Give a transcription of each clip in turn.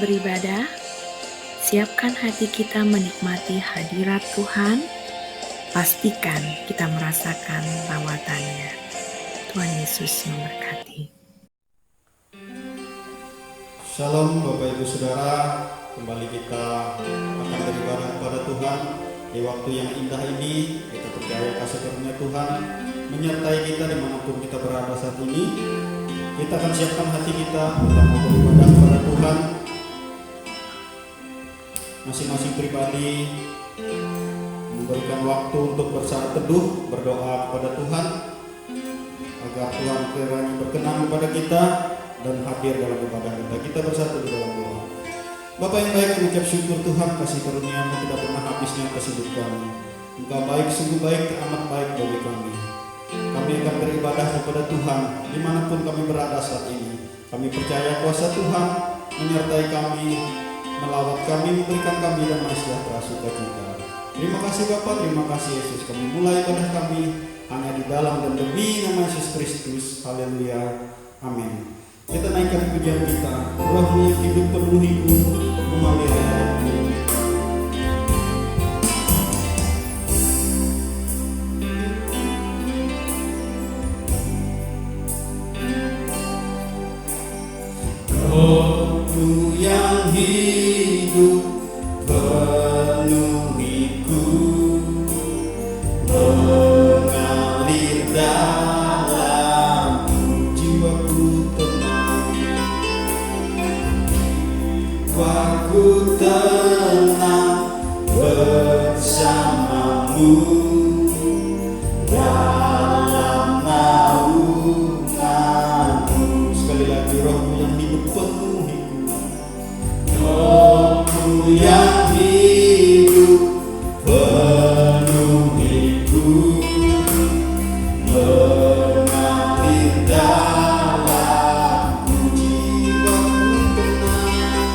beribadah, siapkan hati kita menikmati hadirat Tuhan. Pastikan kita merasakan lawatannya. Tuhan Yesus memberkati. Shalom Bapak Ibu Saudara, kembali kita akan beribadah kepada Tuhan. Di waktu yang indah ini, kita percaya kasih karunia Tuhan menyertai kita dimanapun kita berada saat ini. Kita akan siapkan hati kita untuk mau beribadah kepada Tuhan. Masing-masing pribadi memberikan waktu untuk bersaat teduh, berdoa kepada Tuhan, agar Tuhan kiranya berkenan kepada kita dan hadir dalam ibadah kita. Kita bersatu di dalam doa. Bapa yang baik, mengucap syukur Tuhan, kasih karunia-Mu tidak pernah habisnya atas hidup kami. Engkau baik, sungguh baik, amat baik bagi kami. Kami akan beribadah kepada Tuhan dimanapun kami berada saat ini. Kami percaya kuasa Tuhan menyertai kami, melawat kami, memberikan kami damai sejahtera sukacita. Terima kasih Bapa, terima kasih Yesus. Kami mulai ibadah kami hanya di dalam dan demi nama Yesus Kristus. Haleluya. Amin. Kita naikkan pujian kita. Roh-Mu yang hidup penuhiku, mengalir dalamku. Roh-Mu yang hidup penuhiku, mengalir dalamku, jiwaku tenang, jiwaku tenang bersamamu dalam naungan-Mu. Sekali lagi, Roh-Mu yang hidup penuhiku, Roh-Mu yang hidup penuhiku, mengalir dalamku, jiwaku tenang,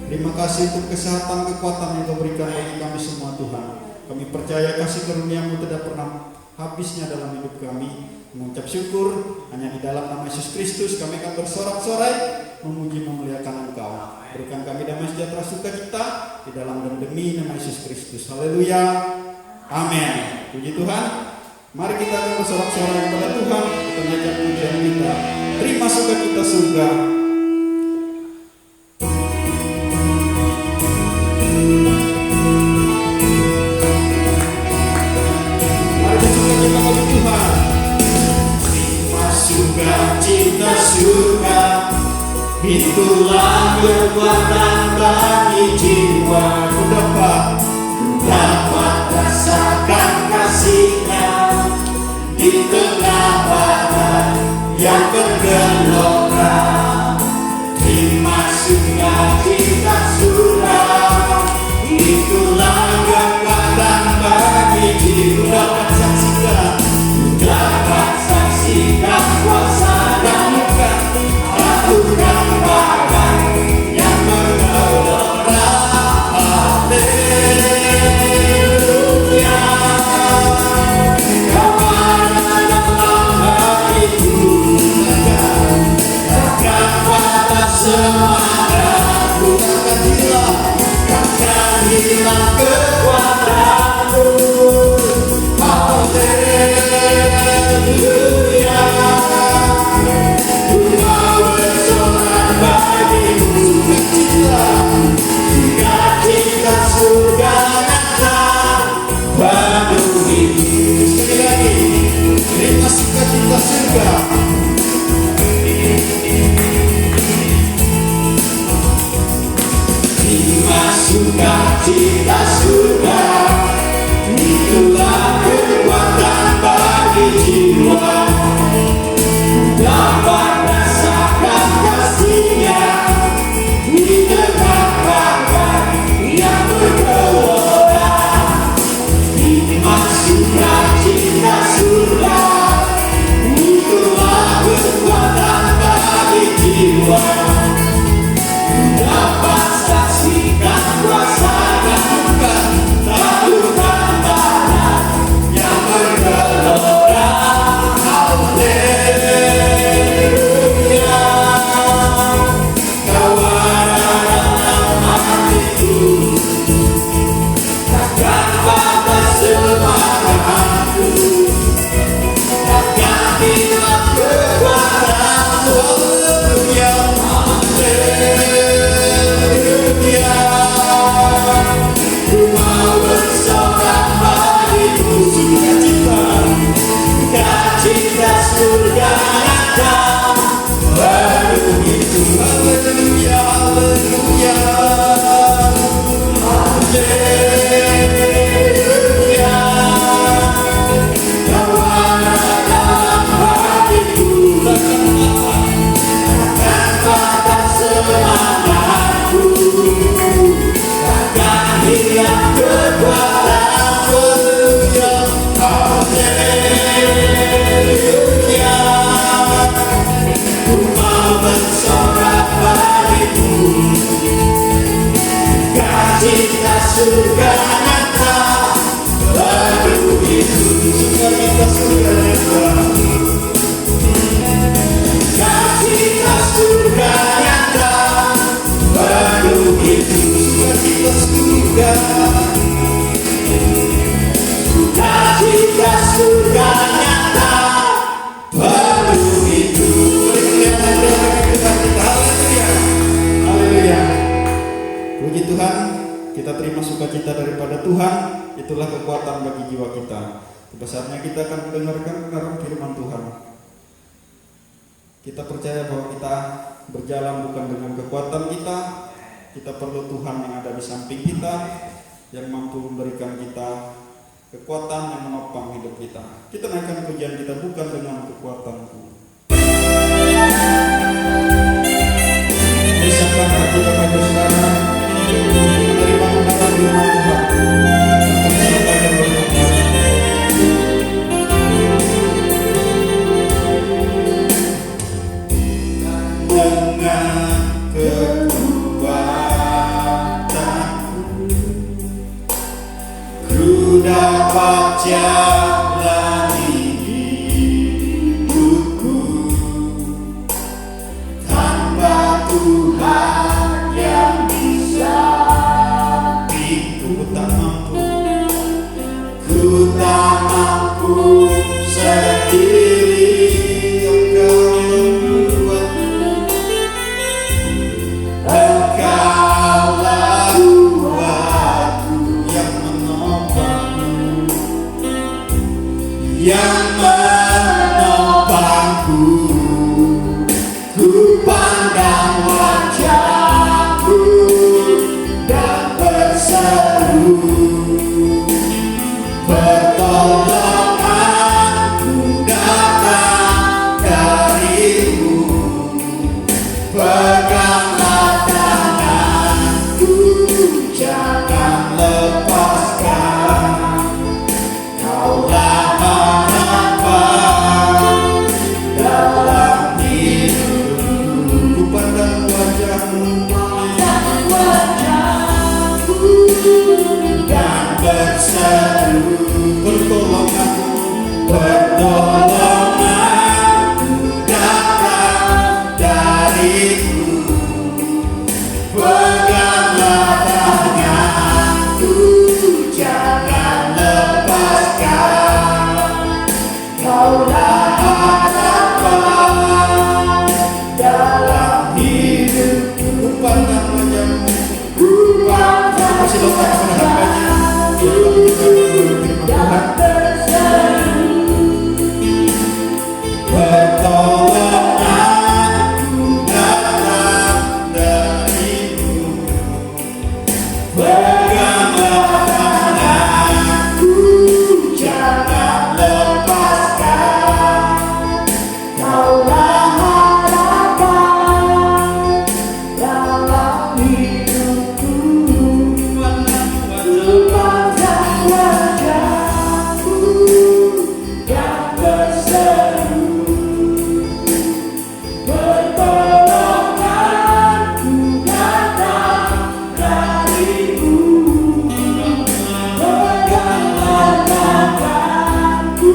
Terima kasih untuk kesehatan, kekuatan yang Kau berikan bagi kami semua Tuhan. Kami percaya kasih karunia-Mu tidak pernah habisnya dalam hidup kami. Mengucap syukur hanya di dalam nama Yesus Kristus kami akan bersorak-sorai memuji memuliakan Engkau. Berikan kami damai sejahtera sukacita di dalam dan demi nama Yesus Kristus. Haleluya. Amin. Puji Tuhan. Mari kita akan bersorak-sorai kepada Tuhan. Kita naikkan pujian kita. Terima sukacita surga. Surga, itulah kekuatan bagi jiwa. Ku dapat rasakan kasih-Nya di tengah badan yang bergelora. Terima sukacita surga, itulah kekuatan bagi jiwa. Dapat saksikan kuasa Tuhan badan yang bergelora. Haleluya. Kepada dalam itu takkan batas semangatku, takkan hilang kekuatanmu. Haleluya. Sukacita surga nyata penuhi. Sekali lagi, terima sukacita surga. Terima sukacita surga, itulah kekuatan bagi jiwa. Sukacita surga datang penuhi itu. Haleluya, haleluya. Haleluya. Kau ada dalam hatiku, takkan patah semangatku, takkan hilang kekuatanku. Haleluya. Ku mau bersorak padamu, sukacita surga nyata penuhi itu. Sukacita surga nyata. Sukacita surga nyata penuhi itu. Sukacita surga. Sukacita surga nyata penuhi itu. Haleluya, haleluya. Puji Tuhan, kita terima sukacita daripada Tuhan. Itulah kekuatan bagi jiwa kita. Besarnya kita akan mendengarkan firman Tuhan. Kita percaya bahwa kita berjalan bukan dengan kekuatan kita. Kita perlu Tuhan yang ada di samping kita, yang mampu memberikan kita kekuatan yang menopang hidup kita. Kita naikkan pujian kita bukan dengan kekuatanku. Siapkan hati Bapak Ibu Saudara menerima kebenaran firman Tuhan. Akan disampaikan oleh Tuhan. Dengan kekuatanku ku dapat jalani hidupku. Tanpa Tuhan yang bisa ku tak mampu, ku tak mampu sendiri. Engkaulah kuatku yang menopangku, yang menopangku. Ku pandang wajahmu dan berseru, pertolonganku datang darimu. Peganglah tanganku, jangan lepaskan. Kaulah harapan dalam hidupku. Ku pandang wajahmu dan berseru, pertolonganku datang darimu. Peganglah tanganku, jangan lepaskan. Kaulah harapan dalam hidupku. Ku pandang wajahmu, masih lepas pada hambanya. Pertolonganku datang darimu. Peganglah tanganku, jangan lepaskan. Kaulah harapan dalam hidupku. Pandang wajahmu dan berseru, pertolonganku datang darimu. Peganglah tanganku,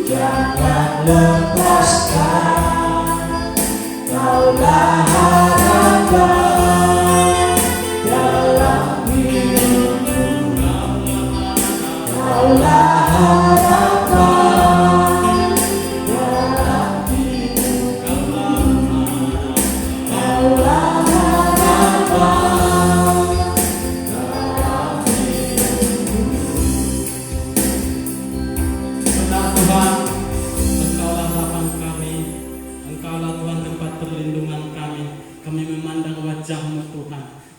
jangan lepaskan. Kaulah harapan dalam hidupku. Kaulah harapan dalam hidupku. Kaulah harapan dalam hidupku. Benar Tuhan,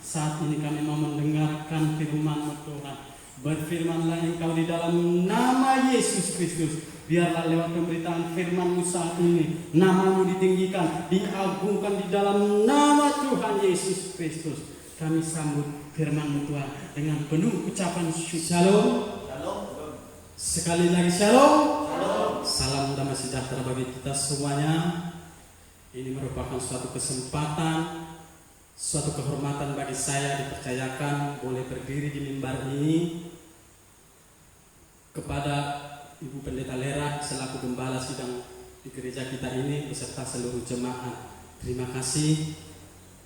saat ini kami mau mendengarkan firman-Mu Tuhan. Berfirmanlah Engkau di dalam nama Yesus Kristus. Biarlah lewat pemberitaan firman-Mu saat ini nama-Mu ditinggikan, diagungkan di dalam nama Tuhan Yesus Kristus. Kami sambut firman-Mu Tuhan dengan penuh ucapan syukur. Shalom. Sekali lagi shalom. Salam damai sejahtera bagi kita semuanya. Ini merupakan suatu kesempatan, suatu kehormatan bagi saya dipercayakan boleh berdiri di mimbar ini kepada Ibu Pendeta Lera selaku gembala sidang di gereja kita ini beserta seluruh jemaat. Terima kasih.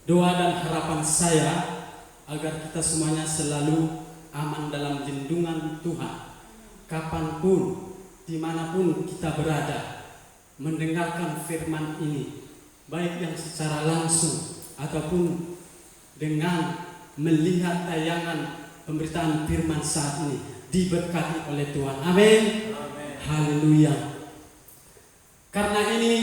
Doa dan harapan saya agar kita semuanya selalu aman dalam lindungan Tuhan. Kapanpun, dimanapun kita berada, mendengarkan firman ini, baik yang secara langsung ataupun dengan melihat tayangan pemberitaan firman saat ini, diberkati oleh Tuhan. Amin. Haleluya. Karena ini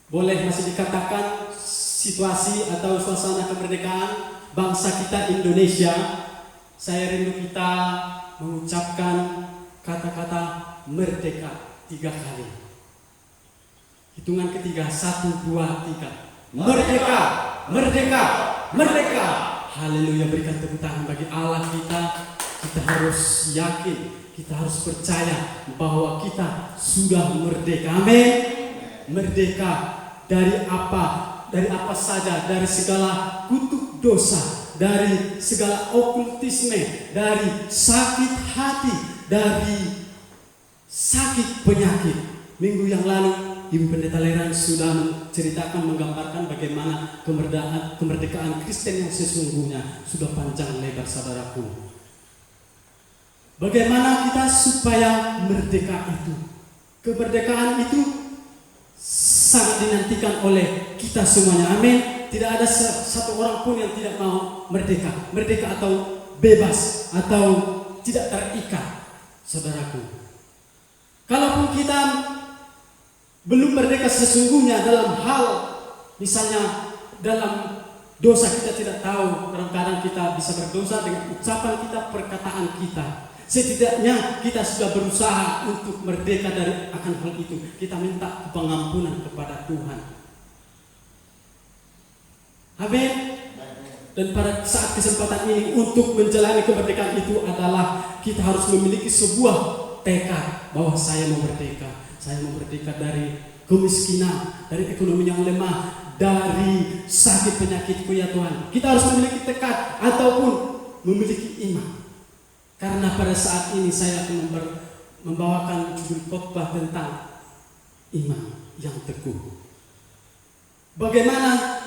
boleh masih dikatakan situasi atau suasana kemerdekaan bangsa kita Indonesia, saya rindu kita mengucapkan kata-kata merdeka 3 kali. Hitungan ketiga, 1, 2, 3. Merdeka, merdeka, merdeka. Haleluya, berikan tepuk tangan bagi Allah kita. Kita harus yakin, kita harus percaya bahwa kita sudah merdeka. Amin. Merdeka dari apa? Dari apa saja, dari segala kutuk dosa, dari segala okultisme, dari sakit hati, dari sakit penyakit. Minggu yang lalu Ibu Pendeta Lera sudah menceritakan, menggambarkan bagaimana kemerdekaan Kristen yang sesungguhnya. Sudah panjang lebar saudaraku. Bagaimana kita supaya merdeka itu? Kemerdekaan itu sangat dinantikan oleh kita semuanya. Amin. Tidak ada satu orang pun yang tidak mau merdeka. Merdeka atau bebas atau tidak terikat, saudaraku. Kalaupun kita belum merdeka sesungguhnya dalam hal, misalnya dalam dosa, kita tidak tahu. Kadang-kadang kita bisa berdosa dengan ucapan kita, perkataan kita. Setidaknya kita sudah berusaha untuk merdeka dari akan hal itu. Kita minta pengampunan kepada Tuhan. Amin. Dan pada saat kesempatan ini untuk menjalani kemerdekaan itu adalah kita harus memiliki sebuah tekad bahwa saya mau merdeka. Saya mau merdeka dari kemiskinan, dari ekonomi yang lemah, dari sakit penyakitku ya Tuhan. Kita harus memiliki tekad ataupun memiliki iman. Karena pada saat ini saya akan membawakan judul khotbah tentang iman yang teguh. Bagaimana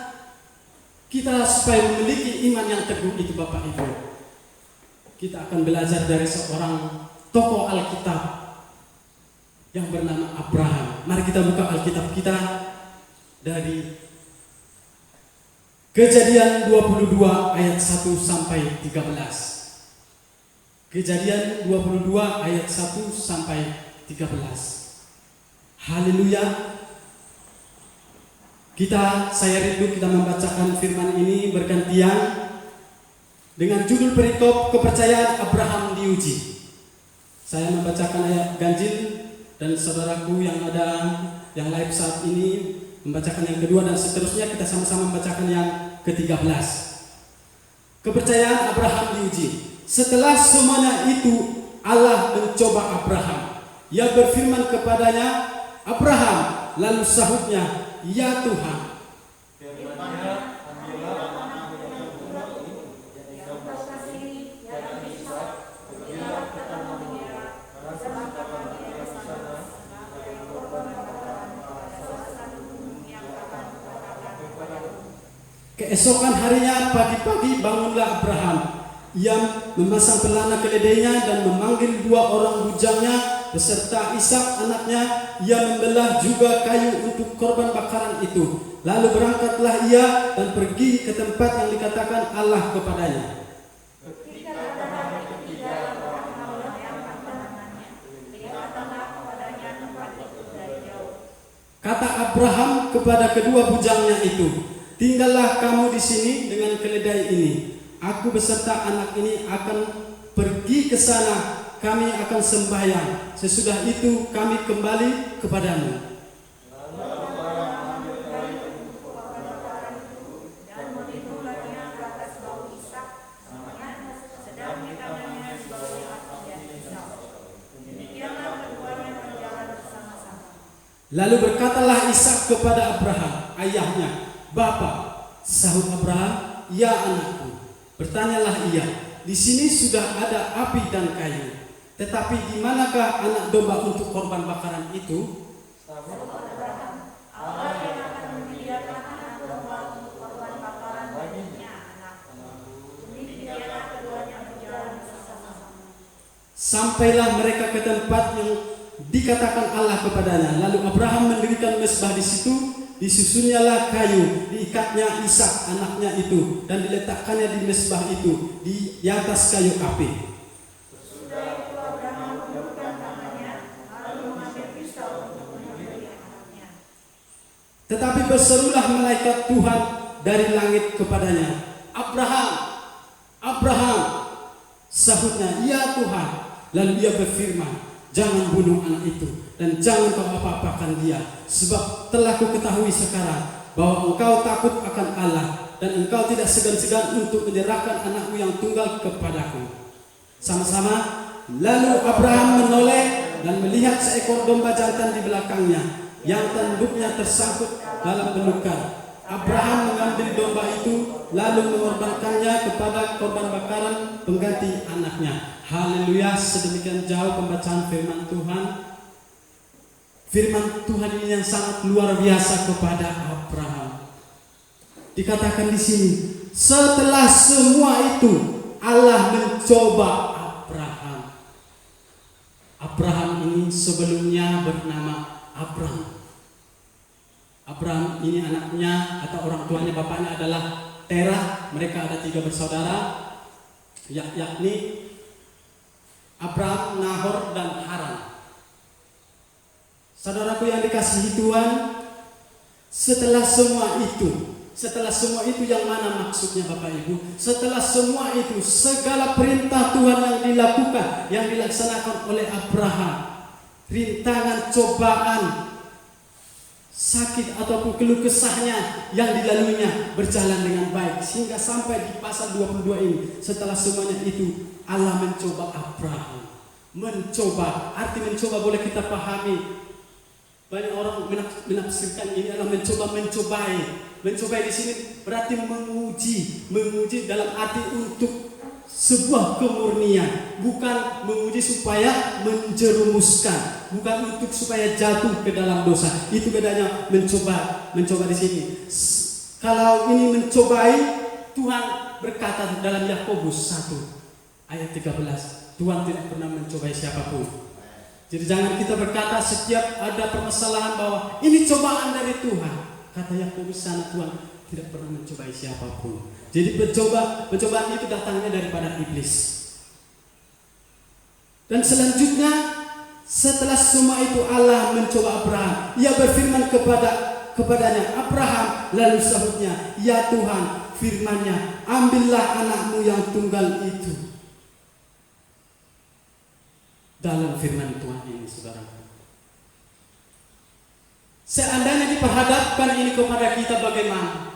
kita supaya memiliki iman yang teguh itu Bapak Ibu? Kita akan belajar dari seorang tokoh Alkitab yang bernama Abraham. Mari kita buka Alkitab kita dari Kejadian 22 ayat 1 sampai 13. Kejadian 22 ayat 1 sampai 13. Haleluya. Saya rindu kita membacakan firman ini bergantian dengan judul perikop kepercayaan Abraham diuji. Saya membacakan ayat ganjil dan saudaraku yang ada yang live saat ini membacakan yang kedua dan seterusnya kita sama-sama membacakan yang ke-13. Kepercayaan Abraham diuji. Setelah semuanya itu Allah mencoba Abraham. Ia berfirman kepadanya, Abraham, lalu sahutnya, ya Tuhan. Keesokan harinya pagi-pagi bangunlah Abraham. Ia memasang pelana keledainya dan memanggil 2 orang bujangnya beserta Ishak anaknya. Ia membelah juga kayu untuk korban bakaran itu. Lalu berangkatlah ia dan pergi ke tempat yang dikatakan Allah kepadanya. Kata Abraham kepada kedua bujangnya itu, tinggallah kamu di sini dengan dengan keledai ini. Aku beserta anak ini akan pergi ke sana. Kami akan sembahyang. Sesudah itu kami kembali kepadamu. Lalu berkatalah Ishak kepada Abraham, ayahnya, "Bapa." Sahut Abraham, "Ya anakku." Bertanyalah ia, "Di sini sudah ada api dan kayu, tetapi di manakah anak domba untuk korban bakaran itu?" Sampailah mereka ke tempat yang dikatakan Allah kepadanya. Lalu Abraham mendirikan mezbah di situ. Disusunyalah kayu, diikatnya Ishak anaknya itu, dan diletakkannya di mezbah itu di atas kayu api. Tetapi berserulah malaikat Tuhan dari langit kepadanya, "Abraham, Abraham." Sahutnya, "Ya Tuhan." Lalu ia berfirman, "Jangan bunuh anak itu dan jangan kau apa-apakan dia, sebab telah kuketahui sekarang bahwa engkau takut akan Allah dan engkau tidak segan-segan untuk menyerahkan anakmu yang tunggal kepadaku." Sama-sama lalu Abraham menoleh dan melihat seekor domba jantan di belakangnya yang tanduknya tersangkut dalam belukar. Abraham mengambil domba itu lalu mengorbankannya kepada korban bakaran pengganti anaknya. Haleluya. Sedemikian jauh pembacaan firman Tuhan. Firman Tuhan ini yang sangat luar biasa kepada Abraham. Dikatakan di sini, setelah semua itu Allah mencoba Abraham. Abraham ini sebelumnya bernama Abram. Abraham ini anaknya atau orang tuanya, bapaknya adalah Terah. Mereka ada 3 bersaudara, yakni Abraham, Nahor, dan Haran. Saudaraku yang dikasihi Tuhan, setelah semua itu yang mana maksudnya Bapak Ibu? Setelah semua itu, segala perintah Tuhan yang dilakukan, yang dilaksanakan oleh Abraham, rintangan, cobaan, sakit ataupun keluh kesahnya yang dilaluinya berjalan dengan baik, sehingga sampai di pasal 22 ini. Setelah semuanya itu Allah mencoba Abraham. Mencoba, arti mencoba boleh kita pahami. Banyak orang menafsirkan ini adalah mencobai. Mencobai di sini berarti menguji dalam arti untuk sebuah kemurnian, bukan menguji supaya menjerumuskan, bukan untuk supaya jatuh ke dalam dosa. Itu bedanya mencoba di sini. Kalau ini mencobai, Tuhan berkata dalam Yakobus 1 ayat 13, Tuhan tidak pernah mencobai siapapun. Jadi jangan kita berkata setiap ada permasalahan bahwa ini cobaan dari Tuhan. Kata Yakobus sana, Tuhan tidak pernah mencobai siapapun. Jadi pencobaan itu datangnya daripada iblis. Dan selanjutnya, setelah semua itu Allah mencoba Abraham. Ia berfirman kepadanya, "Abraham." Lalu sahutnya, "Ya Tuhan." Firman-Nya, "Ambillah anakmu yang tunggal itu." Dalam firman Tuhan ini, saudara, seandainya diperhadapkan ini kepada kita, bagaimana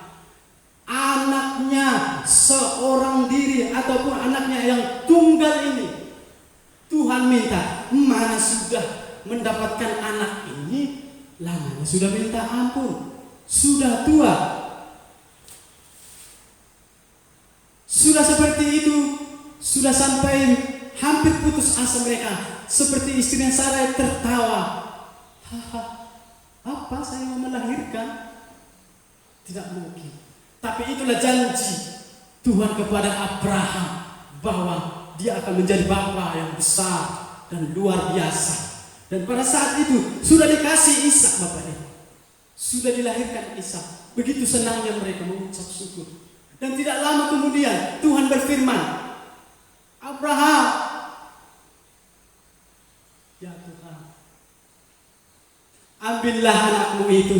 anaknya seorang diri ataupun anaknya yang tunggal ini, Tuhan minta, mana sudah mendapatkan anak ini, lamanya sudah minta ampun, sudah tua, sudah seperti itu, sudah sampai hampir putus asa mereka. Seperti istrinya Sarai tertawa, "Apa saya mau melahirkan? Tidak mungkin." Tapi itulah janji Tuhan kepada Abraham bahwa dia akan menjadi bapa yang besar dan luar biasa. Dan pada saat itu sudah dikasih Ishak, Bapak Ibu. Sudah dilahirkan Ishak. Begitu senangnya mereka mengucap syukur. Dan tidak lama kemudian Tuhan berfirman, "Abraham." "Ya Tuhan, ambillah anakmu itu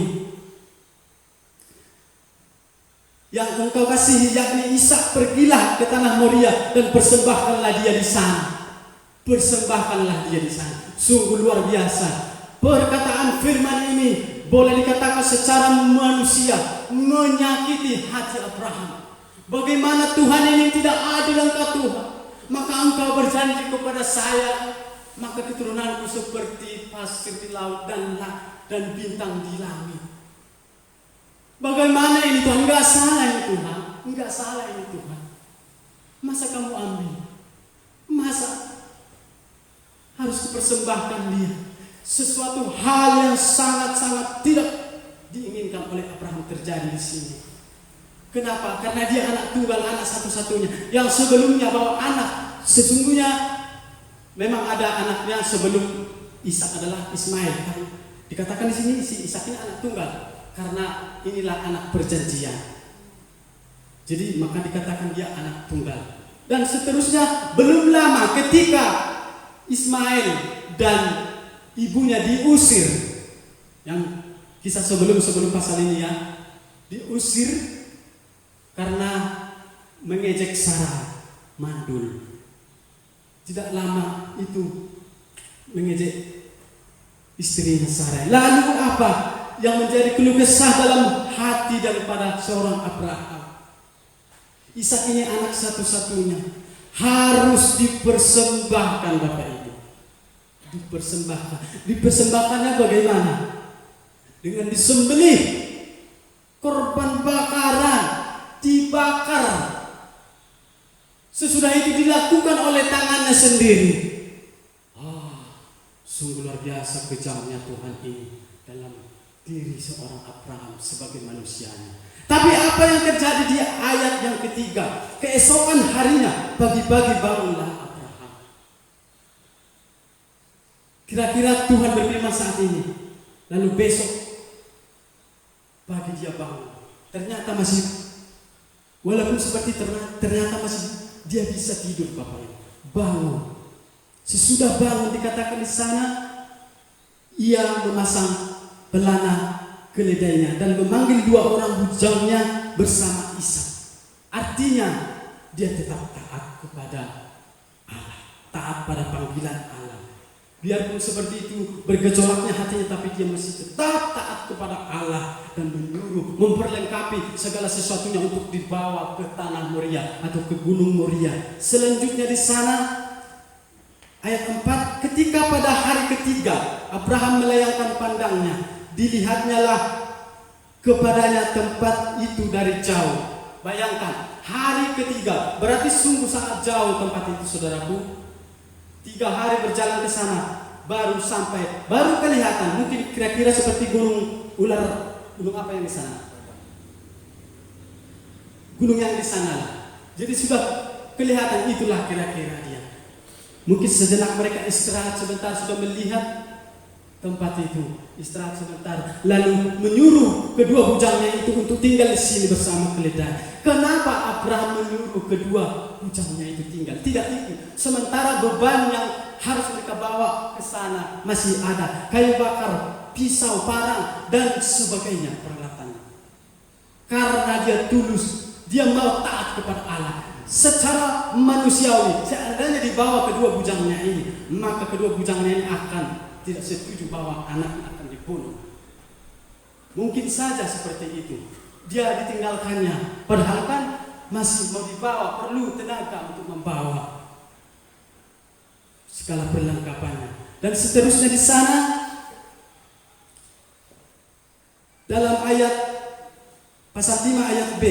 yang engkau kasihi, yakni Ishak, pergilah ke tanah Moria dan persembahkanlah dia di sana. Persembahkanlah dia di sana. Sungguh luar biasa. Perkataan firman ini boleh dikatakan secara manusia menyakiti hati Abraham. Bagaimana Tuhan ini tidak adil engkau Tuhan. Maka engkau berjanji kepada saya, maka keturunanku seperti pasir di laut dan bintang di langit. Bagaimana ini Tuhan? Enggak salah ini Tuhan. Enggak salah ini Tuhan. Masa kamu ambil? Masa harus dipersembahkan dia? Sesuatu hal yang sangat-sangat tidak diinginkan oleh Abraham terjadi di sini. Kenapa? Karena dia anak tunggal, anak satu-satunya. Yang sebelumnya bawa anak, sesungguhnya memang ada anaknya sebelum Ishak adalah Ismail. Dikatakan di sini si Ishak ini anak tunggal karena inilah anak perjanjian. Jadi maka dikatakan dia anak tunggal. Dan seterusnya belum lama ketika Ismail dan ibunya diusir, yang kisah sebelum pasal ini ya, diusir karena mengejek Sarah mandul. Tidak lama itu mengejek istrinya Sarah. Lalu apa yang menjadi keluh kesah dalam hati daripada seorang Abraham? Ishak ini anak satu-satunya, harus dipersembahkan Bapak Ibu. Dipersembahkannya bagaimana? Dengan disembelih, korban bakaran, dibakar. Sesudah itu dilakukan oleh tangannya sendiri. Sungguh luar biasa kejamnya Tuhan ini dalam diri seorang Abraham sebagai manusianya. Tapi apa yang terjadi di ayat yang ketiga? Keesokan harinya pagi-pagi bangunlah Abraham. Kira-kira Tuhan berfirman saat ini. Lalu besok pagi dia bangun. Ternyata masih, walaupun seperti ternyata masih dia bisa tidur Bapak Ibu. Bangun. Sesudah bangun dikatakan di sana ia memasang pelana keledainya dan memanggil 2 orang bujangnya bersama Ishak. Artinya dia tetap taat kepada Allah, taat pada panggilan Allah. Biarpun seperti itu bergejolaknya hatinya, tapi dia masih tetap taat kepada Allah dan menyuruh, memperlengkapi segala sesuatunya untuk dibawa ke tanah Moria atau ke gunung Moria. Selanjutnya di sana ayat 4, ketika pada hari ketiga Abraham melayangkan pandangnya, dilihatnya lah kepadanya tempat itu dari jauh. Bayangkan, hari ketiga, berarti sungguh sangat jauh tempat itu saudaraku. 3 hari berjalan ke sana, baru sampai, baru kelihatan. Mungkin kira-kira seperti gunung ular, gunung apa yang di sana? Gunung yang di sana lah. Jadi sudah kelihatan, itulah kira-kira dia. Mungkin sejenak mereka istirahat sebentar, sudah melihat tempat itu, istirahat sebentar, lalu menyuruh kedua bujangnya itu untuk tinggal di sini bersama keledai. Kenapa Abraham menyuruh kedua bujangnya itu tinggal? Tidak itu. Sementara beban yang harus mereka bawa ke sana masih ada, kayu bakar, pisau, parang dan sebagainya peralatannya. Karena dia tulus, dia mau taat kepada Allah. Secara manusiawi, seandainya dibawa kedua bujangnya ini, maka kedua bujangnya ini akan tidak setuju bahwa anaknya akan dibunuh. Mungkin saja seperti itu. Dia ditinggalkannya, padahal kan masih mau dibawa, perlu tenaga untuk membawa segala perlengkapannya. Dan seterusnya di sana dalam ayat pasal 5 ayat B,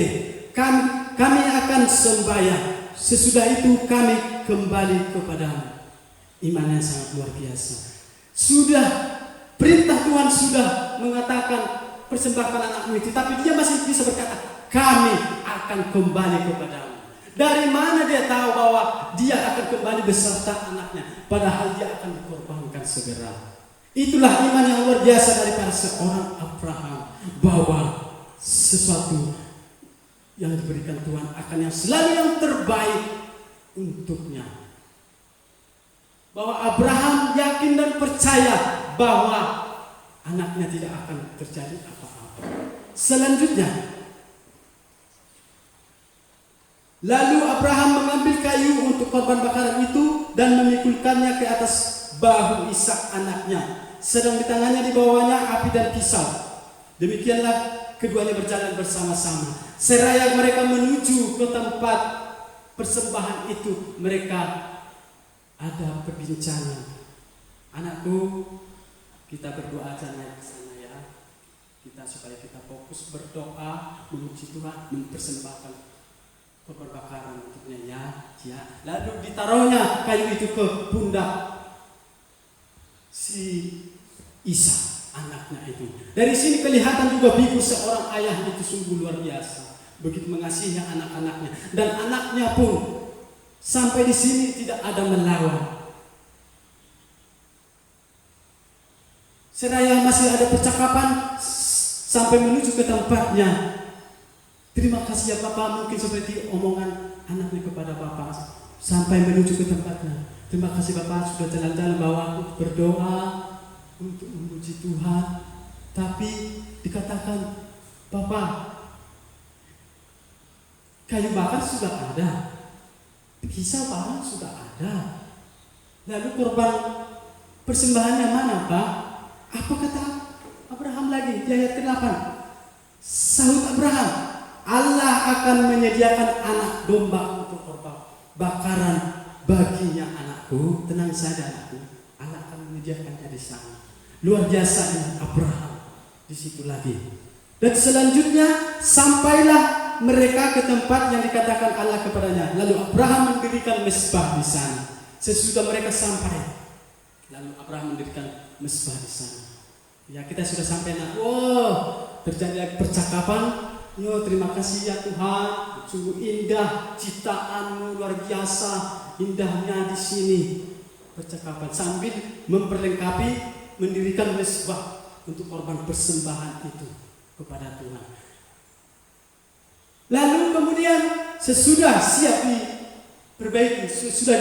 kami akan sembahyang, sesudah itu kami kembali kepadamu. Imannya sangat luar biasa. Sudah perintah Tuhan sudah mengatakan persembahkan anakmu itu, tapi dia masih bisa berkata kami akan kembali kepadamu. Dari mana dia tahu bahwa dia akan kembali beserta anaknya, padahal dia akan dikorbankan segera? Itulah iman yang luar biasa daripada seorang Abraham, bahwa sesuatu yang diberikan Tuhan akan yang selalu yang terbaik untuknya. Bahwa Abraham yakin dan percaya bahwa anaknya tidak akan terjadi apa-apa. Selanjutnya Lalu Abraham mengambil kayu untuk korban bakaran itu dan memikulkannya ke atas bahu Ishak anaknya. Sedang di tangannya dibawanya api dan pisau. Demikianlah keduanya berjalan bersama-sama. Seraya mereka menuju ke tempat persembahan itu, mereka ada perbincangan. Anakku, kita berdoa aja naik ke sana ya. Supaya kita fokus berdoa, memuji Tuhan, mempersembahkan korban bakaran untuknya ya. Lalu ditaruhnya kayu itu ke pundak si Ishak anaknya itu. Dari sini kelihatan juga biku seorang ayah itu sungguh luar biasa, begitu mengasihi anak-anaknya, dan anaknya pun sampai di sini tidak ada melawan. Seraya masih ada percakapan sampai menuju ke tempatnya. Terima kasih ya Bapak, mungkin seperti omongan anaknya kepada Bapak sampai menuju ke tempatnya. Terima kasih Bapak sudah jalan-jalan bawa aku berdoa untuk memuji Tuhan. Tapi dikatakan, Bapak, kayu bakar sudah ada, pisau bakar sudah ada. Lalu korban persembahannya mana Pak? Apa kata Abraham lagi di ayat ke-8? Sahut Abraham, Allah akan menyediakan anak domba untuk korban bakaran baginya anakku. Tenang saja anakku, Allah akan menyediakannya di sana. Luar biasa Abraham di situ lagi. Dan selanjutnya sampailah mereka ke tempat yang dikatakan Allah kepadanya. Lalu Abraham mendirikan mezbah di sana. Sesudah mereka sampai, lalu Abraham mendirikan mezbah di sana. Ya, kita sudah sampai nak. Terjadi percakapan. Yo, terima kasih ya Tuhan. Sungguh indah ciptaanmu, luar biasa indahnya di sini. Percakapan sambil memperlengkapi mendirikan mezbah untuk korban persembahan itu kepada Tuhan. Lalu kemudian sesudah siap diperbaiki, sesudah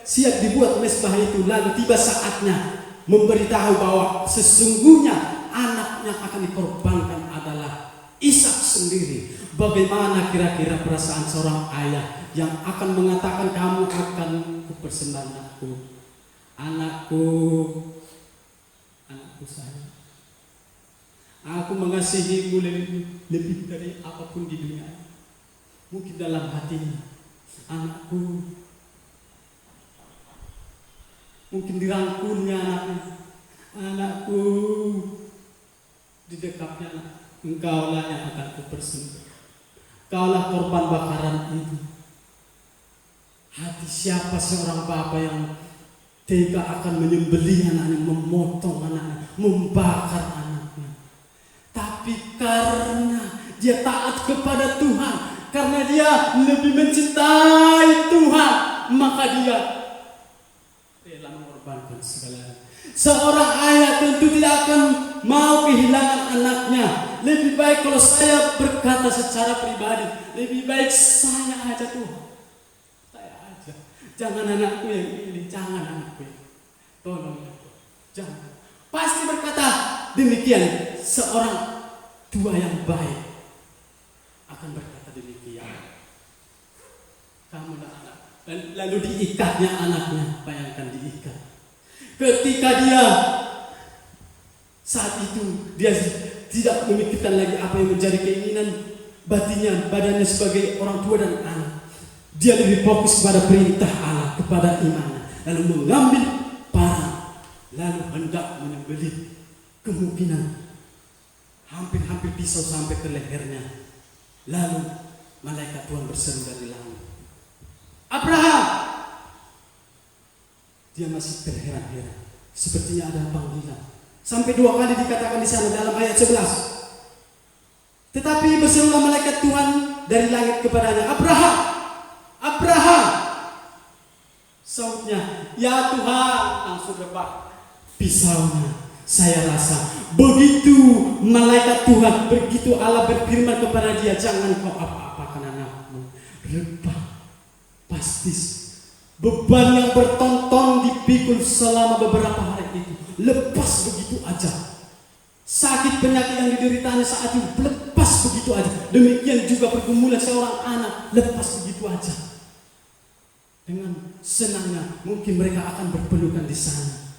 siap dibuat mezbah itu, lalu tiba saatnya memberitahu bahwa sesungguhnya anak yang akan dikorbankan adalah Ishak sendiri. Bagaimana kira-kira perasaan seorang ayah yang akan mengatakan, kamu akan kupersembahkan anakku, anakku sayang, aku mengasihimu lebih dari apapun di dunia. Mungkin dalam hatinya, anakku, mungkin dirangkulnya anakku, didekapnya, engkaulah yang akan kupersembahkan, engkaulah korban bakaran itu. Hati siapa seorang bapa yang tega akan menyembelih anaknya, memotong anaknya, membakar anaknya. Tapi karena dia taat kepada Tuhan, karena dia lebih mencintai Tuhan, maka dia rela mengorbankan segalanya. Seorang ayah tentu tidak akan mau kehilangan anaknya. Lebih baik kalau saya berkata secara pribadi, lebih baik saya aja Tuhan, saya aja. Jangan anakku yang ini, jangan anakku yang, tolong ya Tuhan, jangan. Pasti berkata demikian. Seorang tua yang baik akan berkata demikian. Kamu dah anak. Lalu diikatnya anaknya, bayangkan diikat. Ketika dia saat itu dia tidak memikirkan lagi apa yang menjadi keinginan batinnya, badannya sebagai orang tua dan anak. Dia lebih fokus kepada perintah Allah, kepada imannya. Lalu mengambil parang, lalu hendak menyembelih. Kemungkinan hampir pisau sampai ke lehernya. Lalu malaikat Tuhan berseru dari langit, Abraham! Dia masih terheran-heran, sepertinya ada panggilan. Sampai 2 kali dikatakan di sana dalam ayat 11. Tetapi berserulah malaikat Tuhan dari langit kepadanya, Abraham, Abraham. Sautnya, ya Tuhan. Langsung rebah pisaunya. Saya rasa begitu malaikat Tuhan, begitu Allah berfirman kepada dia, jangan kau apa-apakan anakmu. Rebah, pasti beban yang bertonton dipikul selama beberapa hari itu lepas begitu aja. Sakit penyakit yang dideritanya saat itu lepas begitu begitu aja. Demikian juga pergumulan seorang anak lepas begitu aja. Dengan senangnya mungkin mereka akan berpelukan di sana,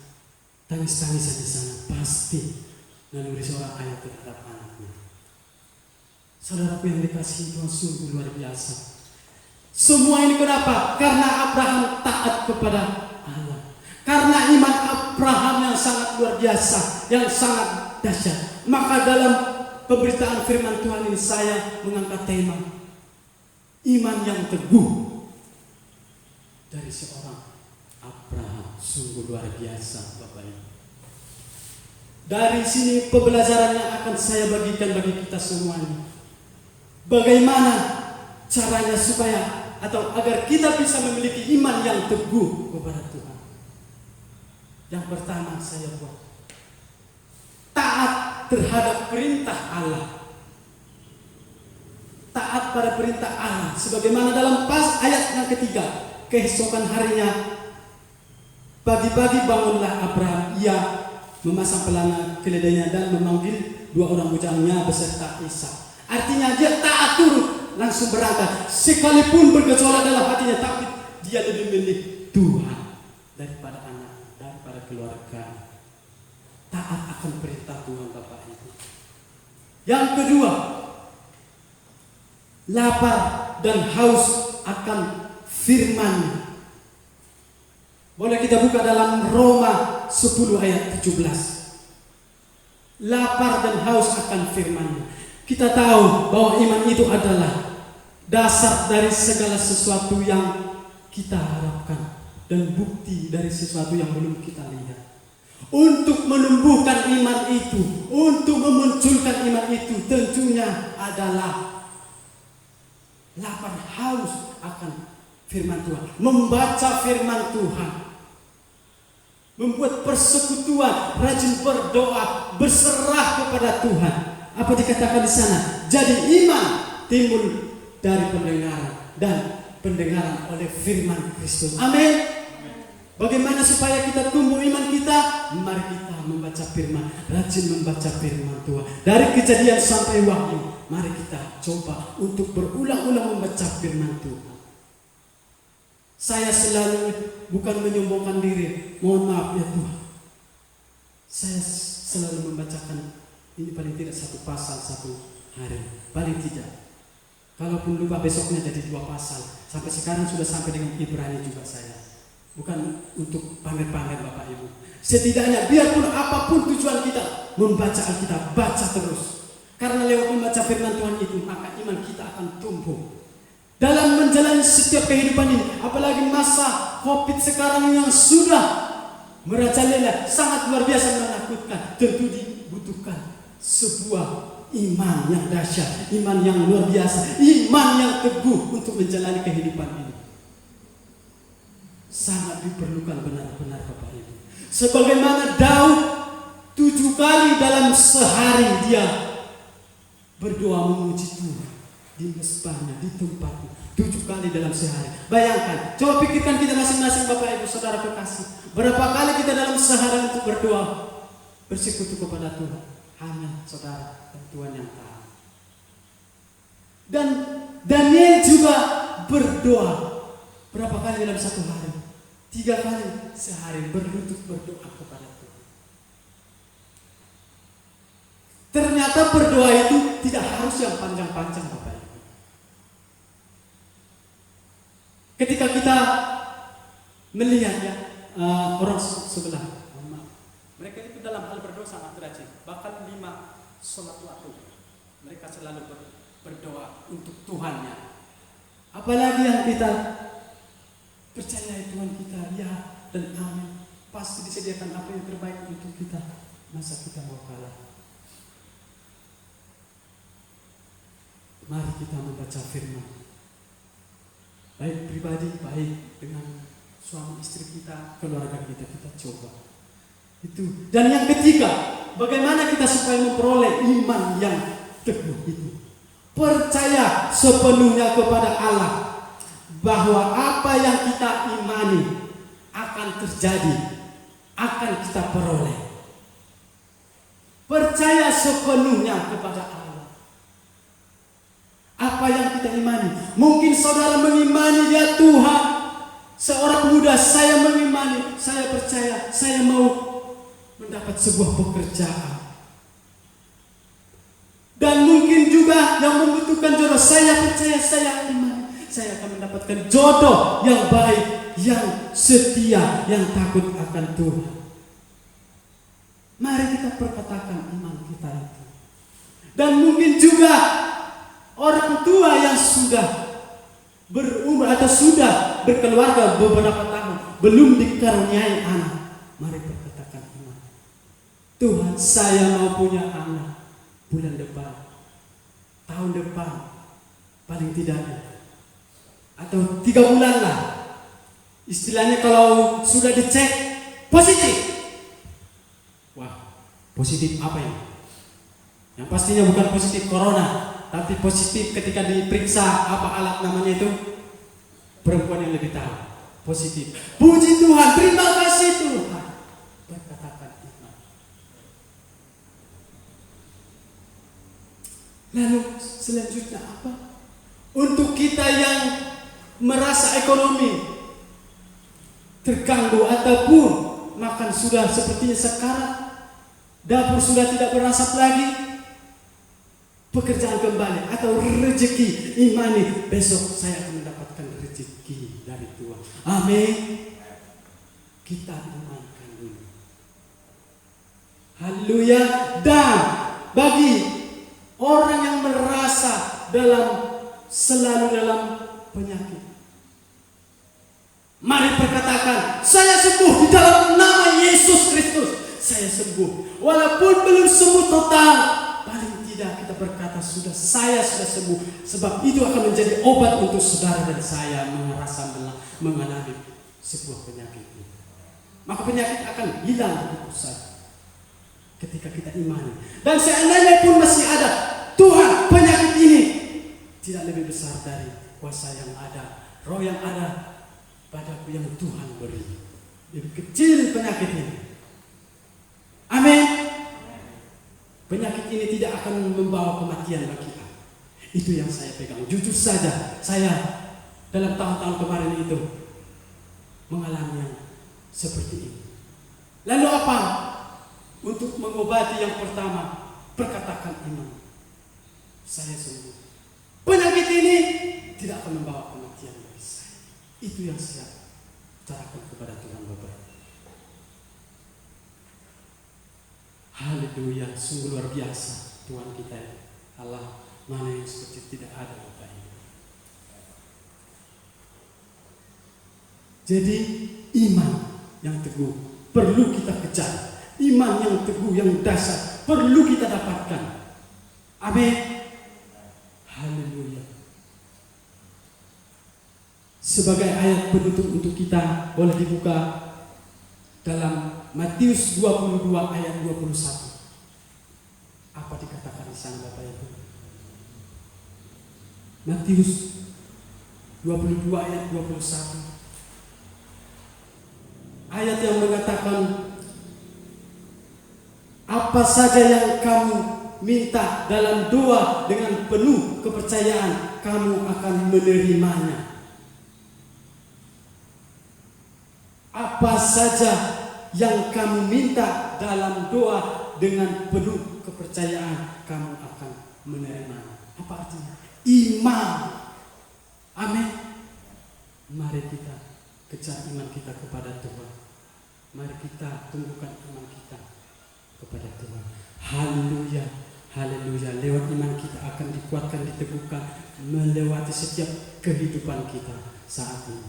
tangis-tangisan di sana, pasti naluri seorang ayah terhadap anaknya. Saudaraku yang dikasihi Tuhan, sungguh luar biasa. Semua ini kenapa? Karena Abraham taat kepada Allah. Karena iman Abraham yang sangat luar biasa, yang sangat dahsyat. Maka dalam pemberitaan firman Tuhan ini saya mengangkat tema iman yang teguh dari seorang Abraham. Sungguh luar biasa, Bapak Ibu. Dari sini pembelajaran yang akan saya bagikan bagi kita semuanya. Bagaimana caranya supaya atau agar kita bisa memiliki iman yang teguh kepada Tuhan. Yang pertama saya buat taat terhadap perintah Allah. Taat pada perintah Allah. Sebagaimana dalam ayat yang ketiga. Keesokan harinya pagi-pagi bangunlah Abraham. Ia memasang pelana keledainya dan memanggil 2 orang bujangnya beserta Ishak. Artinya dia taat turut, langsung berangkat. Sekalipun bergejolak dalam hatinya, tapi dia lebih memilih Tuhan daripada anak, daripada keluarga. Taat akan perintah Tuhan, Bapak Ibu. Yang kedua, lapar dan haus akan firman. Boleh kita buka dalam Roma 10 ayat 17. Lapar dan haus akan firman. Kita tahu bahwa iman itu adalah dasar dari segala sesuatu yang kita harapkan dan bukti dari sesuatu yang belum kita lihat. Untuk menumbuhkan iman itu, untuk memunculkan iman itu tentunya adalah lapar haus akan firman Tuhan, membaca firman Tuhan, membuat persekutuan, rajin berdoa, berserah kepada Tuhan. Apa dikatakan di sana? Jadi iman timbul dari pendengaran dan pendengaran oleh firman Kristus. Amin. Bagaimana supaya kita tumbuh iman kita? Mari kita membaca firman, rajin membaca firman Tuhan. Dari Kejadian sampai Wahyu, mari kita coba untuk berulang-ulang membaca firman Tuhan. Saya selalu bukan menyombongkan diri, mohon maaf ya Tuhan. Saya selalu membacakan ini paling tidak 1 pasal 1 hari, paling tidak. Kalaupun lupa besoknya jadi 2 pasal. Sampai sekarang sudah sampai dengan Ibrani juga saya. Bukan untuk pamer-pamer Bapak Ibu. Setidaknya biarpun apapun tujuan kita, membaca Alkitab, baca terus. Karena lewat membaca firman Tuhan itu, maka iman kita akan tumbuh. Dalam menjalani setiap kehidupan ini, apalagi masa COVID sekarang yang sudah merajalela, sangat luar biasa menakutkan. Tentu dibutuhkan sebuah iman yang dahsyat, iman yang luar biasa, iman yang teguh untuk menjalani kehidupan ini. Sangat diperlukan benar-benar Bapak Ibu. Sebagaimana Daud 7 kali dalam sehari dia berdoa memuji Tuhan di mesbahnya, di tempatnya, 7 kali dalam sehari. Bayangkan, coba pikirkan kita masing-masing Bapak Ibu Saudara kekasih, berapa kali kita dalam sehari untuk berdoa bersekutu kepada Tuhan? Hanya saudara dan Tuhan yang tahu. Dan Daniel juga berdoa berapa kali dalam 1 hari? 3 kali sehari berlutut berdoa kepada Tuhan. Ternyata berdoa itu tidak harus yang panjang-panjang Bapak Ibu. Ketika kita melihat ya orang sebelah, mereka itu dalam hal berdoa sangat rajin. Bahkan 5 sholat waktu mereka selalu berdoa untuk Tuhannya. Apalagi yang kita percaya Tuhan kita, ya dan amin, pasti disediakan apa yang terbaik untuk kita. Masa kita mau kalah? Mari kita membaca firman, baik pribadi, baik dengan suami istri kita, keluarga kita coba. Itu. Dan yang ketiga, bagaimana kita supaya memperoleh iman yang teguh itu? Percaya sepenuhnya kepada Allah bahwa apa yang kita imani akan terjadi, akan kita peroleh. Percaya sepenuhnya kepada Allah. kita imani. Mungkin saudara mengimani Dia Tuhan. Seorang muda, saya mengimani, saya percaya, saya mau mendapat sebuah pekerjaan. Dan mungkin juga yang membutuhkan jodoh, saya percaya, saya imani, saya akan mendapatkan jodoh yang baik, yang setia, yang takut akan Tuhan. Mari kita perkatakan iman kita itu. Dan mungkin juga orang tua yang sudah berumur atau sudah berkeluarga beberapa tahun belum dikaruniai anak, mari perkatakan iman. Tuhan, saya mau punya anak bulan depan, tahun depan, paling tidak, atau 3 bulan lah. Istilahnya kalau sudah dicek positif. Wah, positif apa ini? Yang pastinya bukan positif corona, tapi positif ketika diperiksa apa alat namanya itu, perempuan yang lebih tahu. Positif. Puji Tuhan, terima kasih Tuhan. Berkatakan iman. Lalu selanjutnya apa? Untuk kita yang merasa ekonomi terganggu ataupun makan sudah sepertinya sekarat, dapur sudah tidak berasap lagi, pekerjaan kembali atau rezeki, imani, besok saya akan mendapatkan rezeki dari Tuhan. Amin. Kita imankan ini. Haleluya. Dan bagi orang yang merasa selalu dalam penyakit, mari perkatakan, saya sembuh di dalam nama Yesus Kristus. Saya sembuh. Walaupun belum sembuh total, paling tidak kita berkata saya sudah sembuh. Sebab itu akan menjadi obat untuk saudara dan saya mengalami sebuah penyakit itu. Maka penyakit akan hilang begitu saja ketika kita imani. Dan seandainya pun masih ada, Tuhan, penyakit ini tidak lebih besar dari kuasa yang ada, roh yang ada padaku yang Tuhan beri. Lebih kecil penyakit ini. Amin. Penyakit ini tidak akan membawa kematian bagi aku. Itu yang saya pegang. Jujur saja, saya dalam tahun-tahun kemarin itu mengalami yang seperti ini. Lalu apa? Untuk mengobati yang pertama, perkatakan iman. Saya sembuh. Penyakit ini tidak akan membawa kematian bagi saya. Itu yang saya utarakan kepada Tuhan Bapa. Haleluya, sungguh luar biasa Tuhan kita, Allah mana yang seperti tidak ada Bapak ini. Jadi iman yang teguh perlu kita kejar, iman yang teguh yang dasar perlu kita dapatkan. Amin. Haleluya. Sebagai ayat penutup untuk kita, boleh dibuka dalam Matius 22 ayat 21. Apa dikatakan di sana Bapak Ibu? Matius 22 ayat 21. Ayat yang mengatakan, apa saja yang kamu minta dalam doa dengan penuh kepercayaan, kamu akan menerimanya. Apa saja yang kamu minta dalam doa dengan penuh kepercayaan, kamu akan menerima. Apa artinya? Iman. Amin. Mari kita kejar iman kita kepada Tuhan. Mari kita tumbuhkan iman kita kepada Tuhan. Haleluya. Haleluya. Lewat iman kita akan dikuatkan, diteguhkan melewati setiap kehidupan kita saat ini.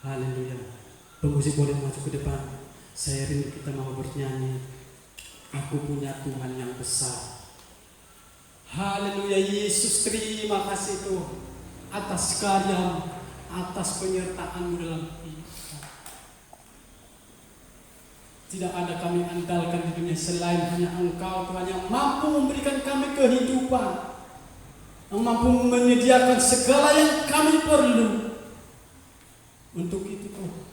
Haleluya. Pemusik boleh maju ke depan. Saya rindu kita mau bernyanyi. Aku punya Tuhan yang besar. Haleluya. Yesus, terima kasih Tuhan atas karya, atas penyertaan-Mu dalam hidup. Tidak ada kami andalkan di dunia selain hanya Engkau Tuhan yang mampu memberikan kami kehidupan, yang mampu menyediakan segala yang kami perlu. Untuk itu Tuhan,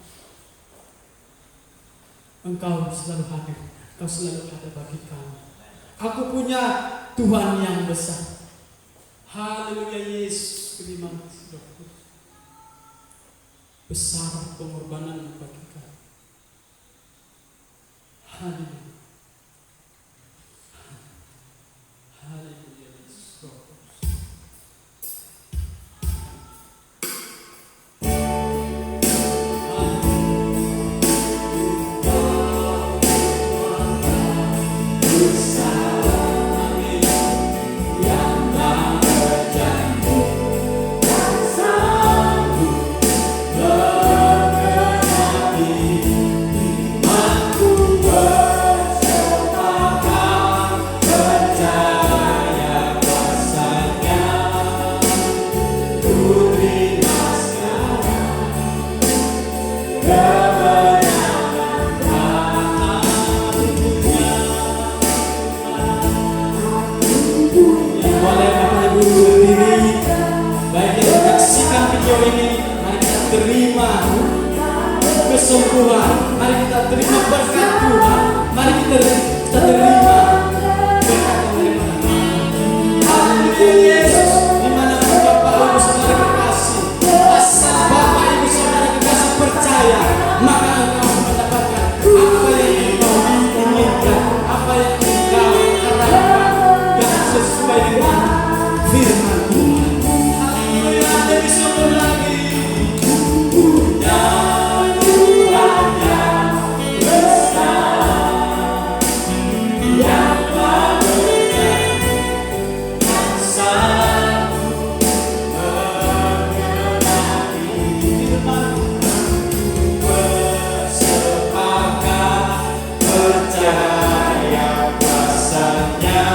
Engkau selalu hadir, Engkau selalu ada bagi kami. Aku punya Tuhan yang besar. Haleluya Yesus, terima kasih Roh Kudus. Besar pengorbanan bagi kami. Haleluya. Haleluya Yesus, Roh Kudus. Boleh Bapak Ibu berdiri. Baik yang menyaksikan video ini, mari kita terima kesembuhan, mari kita terima berkat Tuhan, mari kita terima berkat dari Tuhan. Haleluya Yesus, dimanapun Bapak Ibu Saudara kekasih, asal Bapak Ibu Saudara kekasih percaya, maka engkau mendapatkan apa yang engkau inginkan, apa yang engkau harapkan, yang sesuai dengan firman Tuhan. Haleluya, dari sumber lagi. Punya Tuhan yang besar, yang memberikan satu mengenai firman bersepakat percaya kuasanya.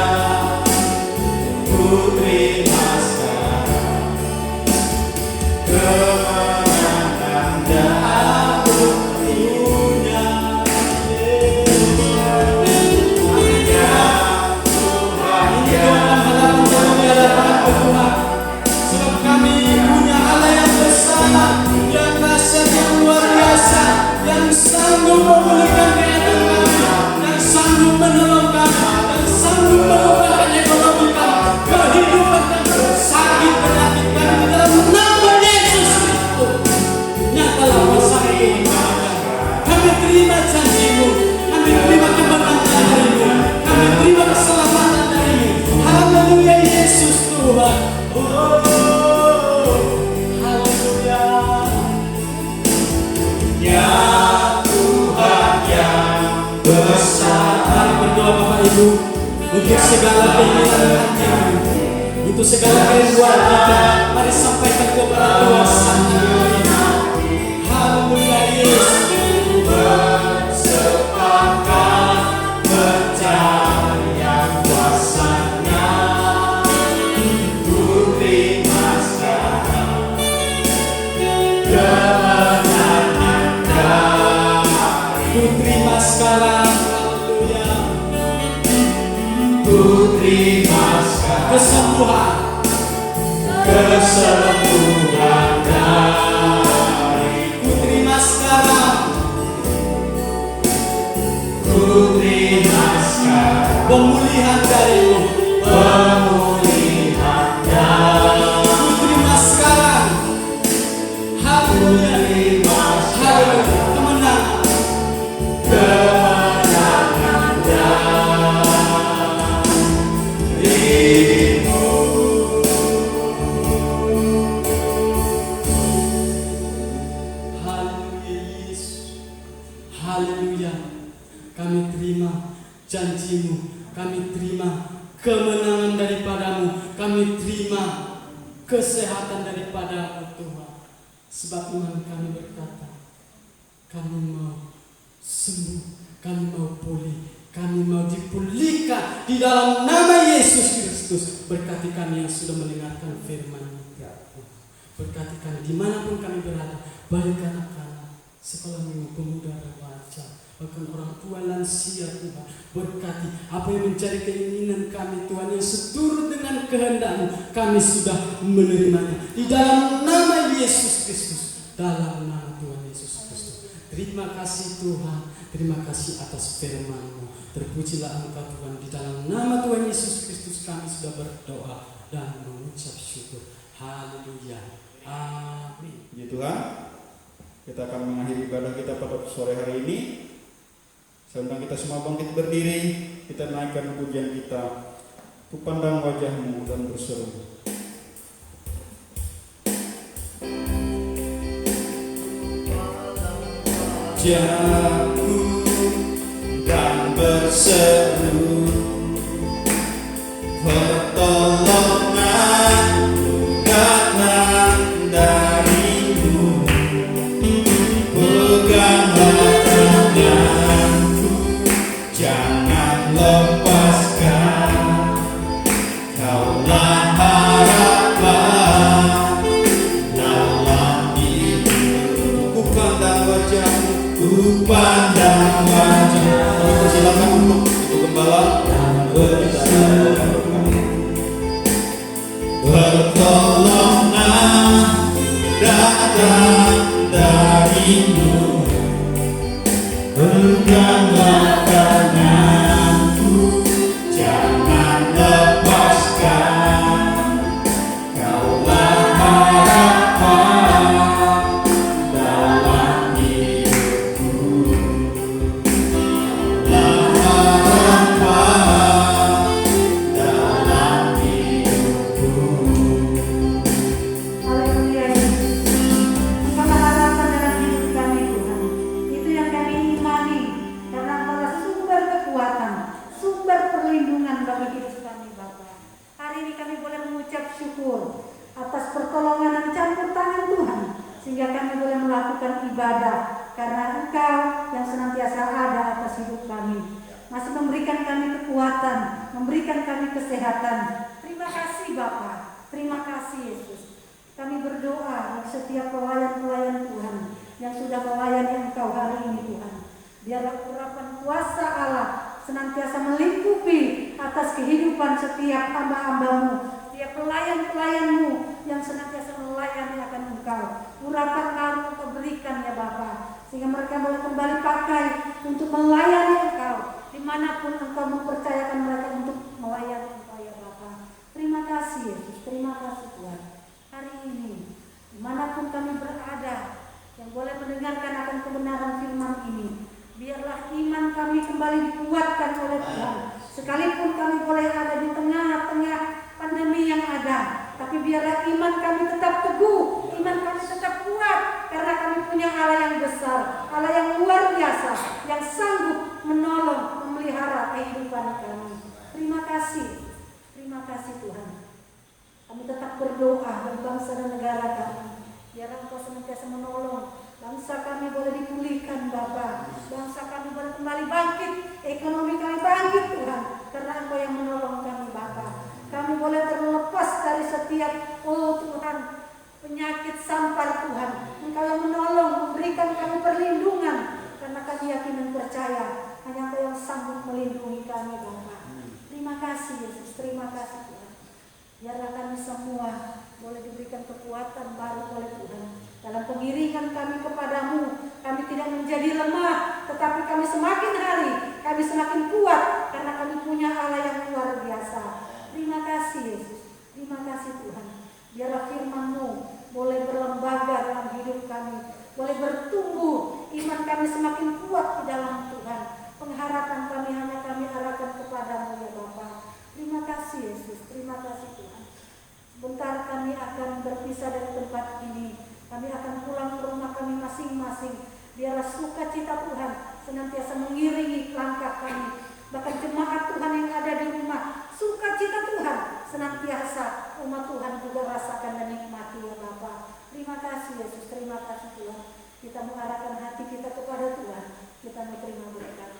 Putri Maskara, kemenangan dan punya Yesus. Hanya Tuhan yang Tuhan. Sebab kami punya Allah yang besar, yang dahsyat, yang luar biasa, yang sanggup memulihkan keadaan kami, yang sanggup menolong kami, yang sanggup mengubahkan ekonomi kami, kehidupan kami, sakit penyakit kami dalam nama Yesus Kristus. Nyatalah kuasa Tuhan kami. Kami terima janji-Mu, kami terima kemenangan dari-Mu, kami terima keselamatan dari-Mu. Haleluya Yesus Tuhan. Haleluya. Ya Tuhan yang besar. Mari berdoa Bapak Ibu untuk segala keinginan hati, untuk segala kerinduan kita. Mari sampaikan kepada Tuhan saat ini. Haleluya Yesus. Bersepakat percaya kuasanya. Putri Maskara, kemenangan dari Putri Maskara. Haleluya. Putri Maskara, kesembuhan dari Putri Maskara. Putri Maskara, pemulihan dari-Mu, pemulihan dari Putri Maskara. Haleluya. Haleluya. Kemenangan dari-Mu. Haleluya Yesus. Haleluya. Kami terima janji-Mu, kami terima kemenangan daripada-Mu, kami terima kesehatan daripada-Mu Tuhan. Sebab Tuhan kami berkata, kami mau sembuh, kami mau pulih, kami mau dipulihkan di dalam nama Yesus Kristus. Berkati kami yang sudah mendengarkan firman-Mu. Berkati kami dimanapun kami berada, baik anak-anak, sekolah minggu, pemuda, remaja, bahkan orang tua lansia Tuhan. Berkati apa yang menjadi keinginan kami Tuhan yang seturut dengan kehendak-Mu, kami sudah menerimanya di dalam nama Yesus Kristus, dalam nama Tuhan Yesus Kristus. Terima kasih Tuhan, terima kasih atas firman-Mu. Terpujilah Engkau Tuhan, di dalam nama Tuhan Yesus Kristus kami sudah sudah berdoa dan mengucap syukur. Haleluya. Amin. Puji Tuhan, kita akan mengakhiri ibadah kita pada sore hari ini. Saya undang kita semua bangkit berdiri, kita naikkan pujian kita. Ku pandang wajah-Mu dan berseru. Wajah-Mu dan berseru, pertolonganku datang dari-Mu. Peganglah tanganku, jangan lepaskan. Kaulah harapan dalam hidupku. Ku pandang wajah-Mu. Ku pandang wajah-Mu. Silakan untuk Ibu Gembala dan berseru, pertolongan datang dari-Mu. Peganglah tanganku, jangan lepaskan. Kaulah harapan dalam hidupku. Kaulah harapan dalam hidupku. Haleluya. Engkaulah harapan dalam hidup kami Tuhan. Itu yang kami imani, karena Engkaulah sumber kekuatan, sumber perlindungan bagi hidup kami Bapa. Hari ini kami boleh mengucap syukur atas pertolongan dan campur tangan Tuhan, sehingga kami boleh melakukan ibadah karena Engkau yang senantiasa ada atas hidup kami, masih memberikan kami kekuatan, memberikan kami kesehatan. Terima kasih Bapa, terima kasih Yesus. Kami berdoa bagi setiap pelayan-pelayan Tuhan yang sudah melayani Engkau hari ini Tuhan. Biarlah urapan kuasa Allah senantiasa melingkupi atas kehidupan setiap hamba-hamba-Mu, setiap pelayan-pelayan-Mu yang senantiasa melayani akan Engkau. Urapan kamu Engkau berikan ya Bapa, sehingga mereka boleh kembali pakai untuk melayani Engkau dimanapun Engkau mempercayakan mereka untuk melayani Engkau ya Bapa. Terima kasih Yesus, terima kasih Tuhan. Hari ini dimanapun kami berada, yang boleh mendengarkan akan kebenaran firman ini, biarlah iman kami kembali dikuatkan oleh Tuhan. Sekalipun kami boleh ada di tengah-tengah pandemi yang ada, tapi biarlah iman kami tetap teguh, iman kami tetap kuat, karena kami punya Allah yang besar, Allah yang luar biasa, yang sanggup menolong, memelihara kehidupan kami. Terima kasih Tuhan. Kami tetap berdoa bagi bangsa dan negara kami, biar Engkau senantiasa menolong. Bangsa kami boleh dipulihkan Bapa, bangsa kami boleh kembali bangkit, ekonomi kami bangkit Tuhan, karena Engkau yang menolong kami Bapa. Kami boleh terlepas dari setiap, oh Tuhan, penyakit sampar Tuhan. Engkau yang menolong, memberikan kami perlindungan, karena kami yakin dan percaya hanya Engkau yang sanggup melindungi kami Bapa. Terima kasih Yesus, terima kasih Tuhan. Biarlah kami semua boleh diberikan kekuatan baru oleh Tuhan. Dalam pengiringan kami kepadamu, kami tidak menjadi lemah, tetapi kami semakin hari, kami semakin kuat, karena kami punya Allah yang luar biasa. Terima kasih Yesus, terima kasih Tuhan. Biarlah firman-Mu boleh berlembaga dalam hidup kami, boleh bertumbuh, iman kami semakin kuat di dalam Tuhan. Pengharapan kami hanya kami arahkan kepadamu ya Bapa. Terima kasih Yesus, terima kasih Tuhan. Sebentar kami akan berpisah dari tempat ini. Kami akan pulang ke rumah kami masing-masing. Biarlah sukacita Tuhan senantiasa mengiringi langkah kami. Bahkan jemaat Tuhan yang ada di rumah, sukacita Tuhan senantiasa umat Tuhan juga rasakan dan nikmati ya Bapa. Terima kasih Yesus, terima kasih Tuhan. Kita mengarahkan hati kita kepada Tuhan. Kita mau terima berkat.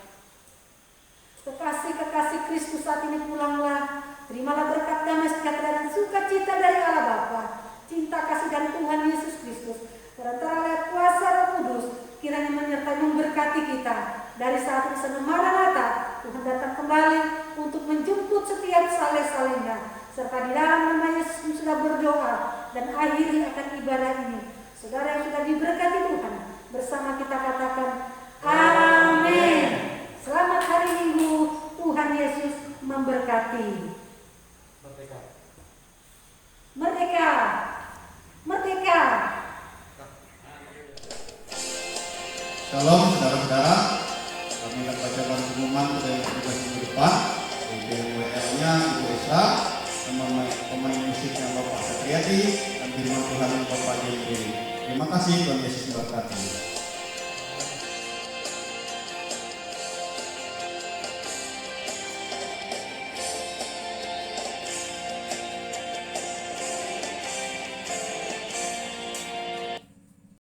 Kekasih-kekasih Kristus saat ini pulanglah. Terimalah berkat damai sejahtera dan sukacita dari Allah Bapa, cinta kasih dari Tuhan Yesus Kristus, serta oleh kuasa Roh Kudus, kiranya menyertai memberkati kita dari saat ini sampai Maranatha. Tuhan datang kembali untuk menjemput setiap saleh-salehnya, serta di dalam nama Yesus sudah berdoa dan akhiri akan ibadah ini. Saudara yang sudah diberkati Tuhan, bersama kita katakan amin. Selamat hari Minggu, Tuhan Yesus memberkati. Merdeka! Merdeka! Shalom saudara-saudara, kami akan bacakan pengumuman pada minggu depan. Di WL-nya Ibu Esa, pemain musik yang Bapak Satriadi, dan firman Tuhan yang Bapak Jendri. Terima kasih, Tuhan Yesus memberkati.